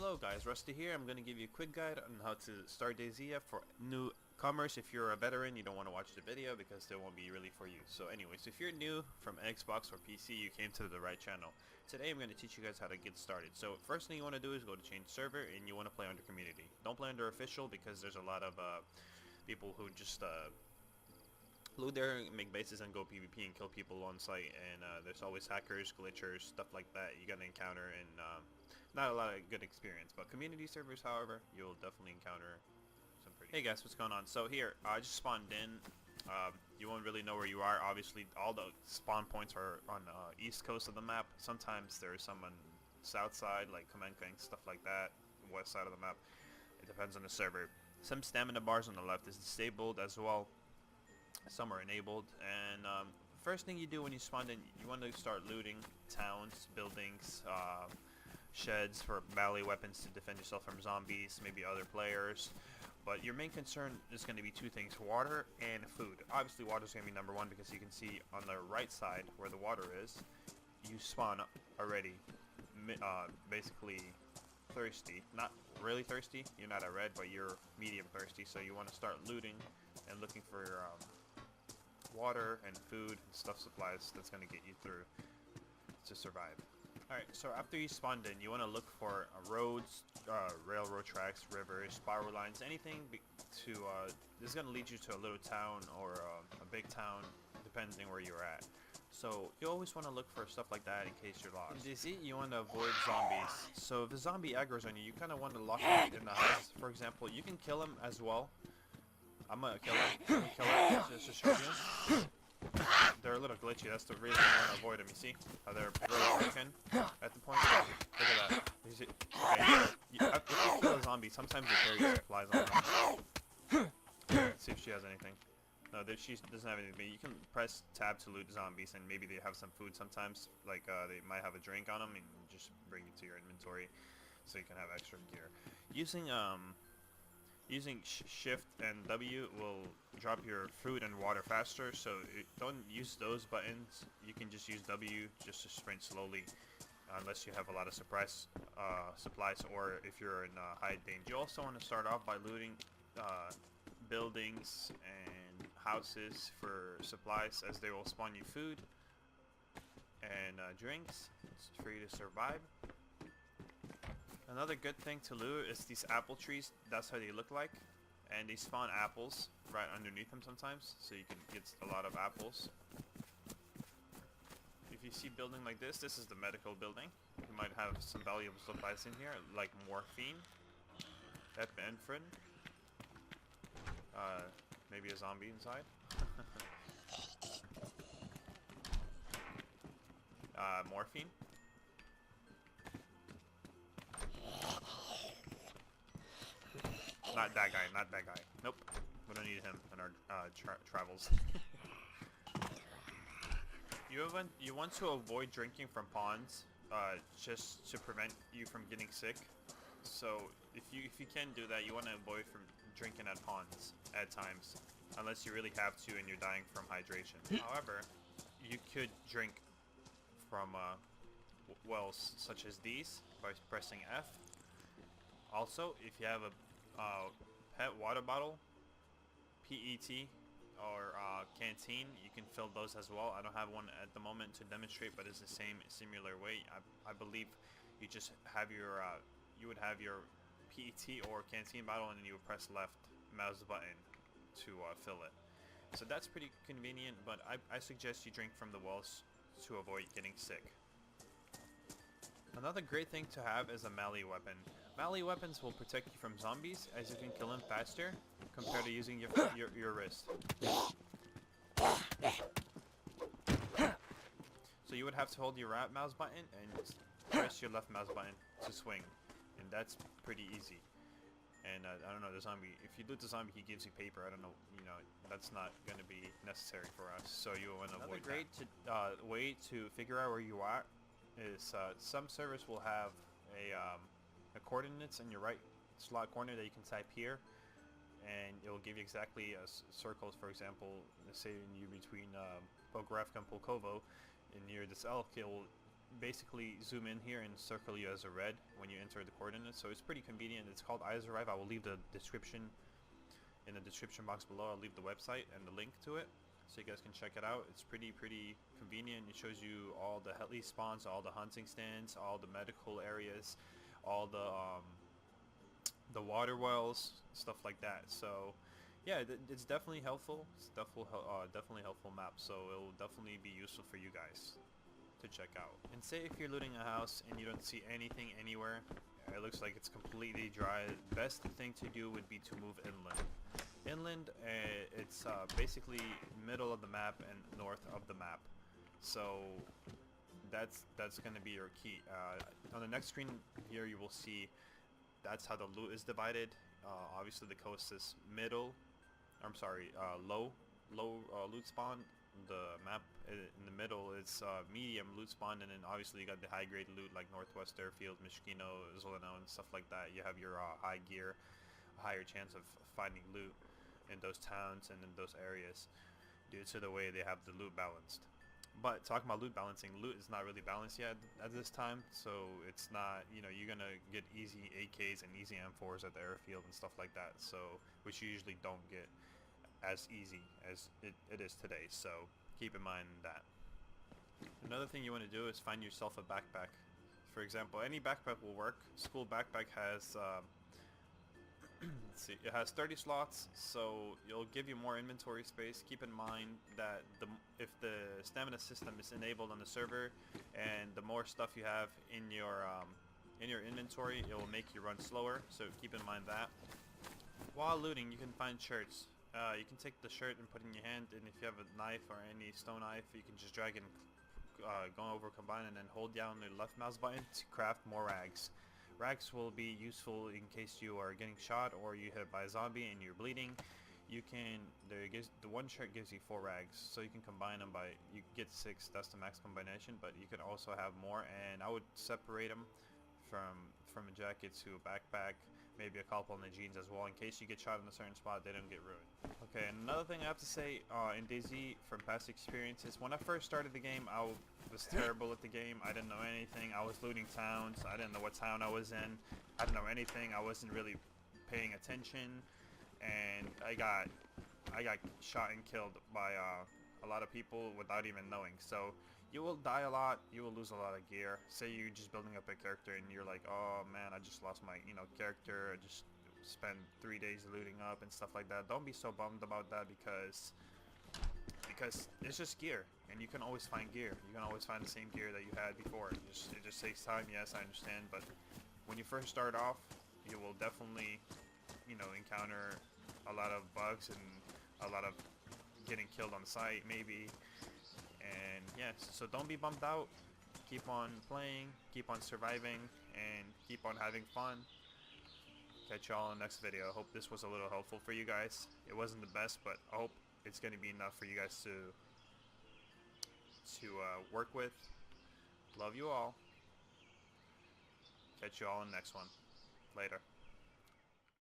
Hello guys, Rusty here. I'm going to give you a quick guide on how to start Dayz for newcomers. If you're a veteran, you don't want to watch the video because they won't be really for you. So anyways, if you're new from Xbox or PC, you came to the right channel. Today I'm going to teach you guys how to get started. So first thing you want to do is go to change server and you want to play under community. Don't play under official because there's a lot of people who just loot there, make bases and go PvP and kill people on site, and there's always hackers, glitchers, stuff like that you're gonna encounter, and not a lot of good experience. But community servers, however, you'll definitely encounter some pretty. Hey guys, what's going on? So here, I just spawned in. You won't really know where you are. Obviously, all the spawn points are on the east coast of the map. Sometimes there's some on south side, like Command King, stuff like that. West side of the map. It depends on the server. Some stamina bars on the left is disabled as well. Some are enabled, and first thing you do when you spawn in, you want to start looting towns, buildings, sheds for melee weapons to defend yourself from zombies, maybe other players. But your main concern is going to be two things: water and food. Obviously water is going to be number one because you can see on the right side where the water is, you spawn already basically thirsty. Not really thirsty, you're not at red, but you're medium thirsty, so you want to start looting and looking for water and food and stuff, supplies that's going to get you through to survive. Alright, so after you spawned in, you want to look for roads, railroad tracks, rivers, power lines, anything this is going to lead you to a little town or a big town, depending where you're at. So you always want to look for stuff like that in case you're lost. In Dayz, you want to avoid zombies. So if a zombie aggro's on you, you kind of want to lock him in the house. For example, you can kill him as well. I'm gonna kill him. Just to show you. They're a little glitchy. That's the reason I want to avoid them. You see how they're really broken at the point? Look at that. You see? Okay, if you kill a zombie, sometimes it carries supplies on them. Let's see if she has anything. No, she doesn't have anything. You can press tab to loot zombies, and maybe they have some food sometimes. Like they might have a drink on them, and just bring it to your inventory, so you can have extra gear. Using shift and W will drop your food and water faster, so don't use those buttons. You can just use W just to sprint slowly, unless you have a lot of supplies, or if you're in high danger. You also want to start off by looting buildings and houses for supplies, as they will spawn you food and drinks for you to survive. Another good thing to loot is these apple trees. That's how they look like, and they spawn apples right underneath them sometimes, so you can get a lot of apples. If you see a building like this is the medical building. You might have some valuable supplies in here, like morphine, epinephrine, maybe a zombie inside. Morphine. Not that guy, not that guy. Nope. We don't need him in our travels. You want to avoid drinking from ponds, just to prevent you from getting sick. So if you can do that, you want to avoid from drinking at ponds at times, unless you really have to and you're dying from hydration. However, you could drink from wells such as these by pressing F. Also, if you have a pet water bottle, PET, or canteen, you can fill those as well. I don't have one at the moment to demonstrate, but it's the same similar way. I believe you just have your you would have your PET or canteen bottle, and then you would press left mouse button to fill it. So that's pretty convenient, but I suggest you drink from the wells to avoid getting sick. Another great thing to have is a melee weapon. Melee weapons will protect you from zombies, as you can kill them faster compared to using your wrist. So you would have to hold your right mouse button and press your left mouse button to swing, and that's pretty easy. And I don't know, the zombie, if you loot the zombie, he gives you paper. I don't know, that's not going to be necessary for us, so you want to avoid that. Another great way to figure out where you are is some servers will have a coordinates in your right slot corner that you can type here, and it will give you exactly circles. For example, let's say you're between Pogorevka and Pulkovo, and near this elk, it will basically zoom in here and circle you as a red when you enter the coordinates, so it's pretty convenient. It's called Eyes Arrive. I will leave the description in the description box below. I'll leave the website and the link to it so you guys can check it out. It's pretty convenient. It shows you all the heli spawns, all the hunting stands, all the medical areas, all the water wells, stuff like that. So yeah, it's definitely helpful. It's definitely helpful map, so it will definitely be useful for you guys to check out. And say if you're looting a house and you don't see anything anywhere, it looks like it's completely dry, the best thing to do would be to move inland. Inland, it's basically middle of the map and north of the map, so that's going to be your key. On the next screen here you will see that's how the loot is divided. Obviously the coast is middle, low loot spawn. The map in the middle is medium loot spawn, and then obviously you got the high grade loot like Northwest Airfield, Mishkino, Zolano, and stuff like that. You have your high gear, a higher chance of finding loot in those towns and in those areas due to the way they have the loot balanced. But talking about loot balancing, loot is not really balanced yet at this time, so it's not, you know, you're gonna get easy AKs and easy M4s at the airfield and stuff like that, so which you usually don't get as easy as it is today, so keep in mind that. Another thing you want to do is find yourself a backpack. For example, any backpack will work. School backpack has let's see, it has 30 slots, so it'll give you more inventory space. Keep in mind that if the stamina system is enabled on the server, and the more stuff you have in your inventory, it will make you run slower, so keep in mind that. While looting, you can find shirts. You can take the shirt and put it in your hand, and if you have a knife or any stone knife, you can just drag it and go over combine, and then hold down the left mouse button to craft more rags. Rags will be useful in case you are getting shot or you hit by a zombie and you're bleeding. You can, the one shirt gives you 4 rags, so you can combine them by, you get 6, that's the max combination, but you can also have more, and I would separate them from a jacket to a backpack, maybe a couple on the jeans as well, in case you get shot in a certain spot, they don't get ruined. Okay, and another thing I have to say, in Dayz, from past experiences, when I first started the game, I was terrible at the game. I didn't know anything. I was looting towns. I didn't know what town I was in. I didn't know anything. I wasn't really paying attention, and I got shot and killed by a lot of people without even knowing. So you will die a lot, you will lose a lot of gear. Say you're just building up a character and you're like, oh man, I just lost my character, I just spent 3 days looting up and stuff like that. Don't be so bummed about that, because it's just gear, and you can always find gear. You can always find the same gear that you had before. It just takes time, yes, I understand, but when you first start off, you will definitely encounter a lot of bugs and a lot of getting killed on site maybe. And yeah, so don't be bummed out. Keep on playing, keep on surviving, and keep on having fun. Catch y'all in the next video. I hope this was a little helpful for you guys. It wasn't the best, but I hope it's going to be enough for you guys to work with. Love you all. Catch you all in the next one. Later.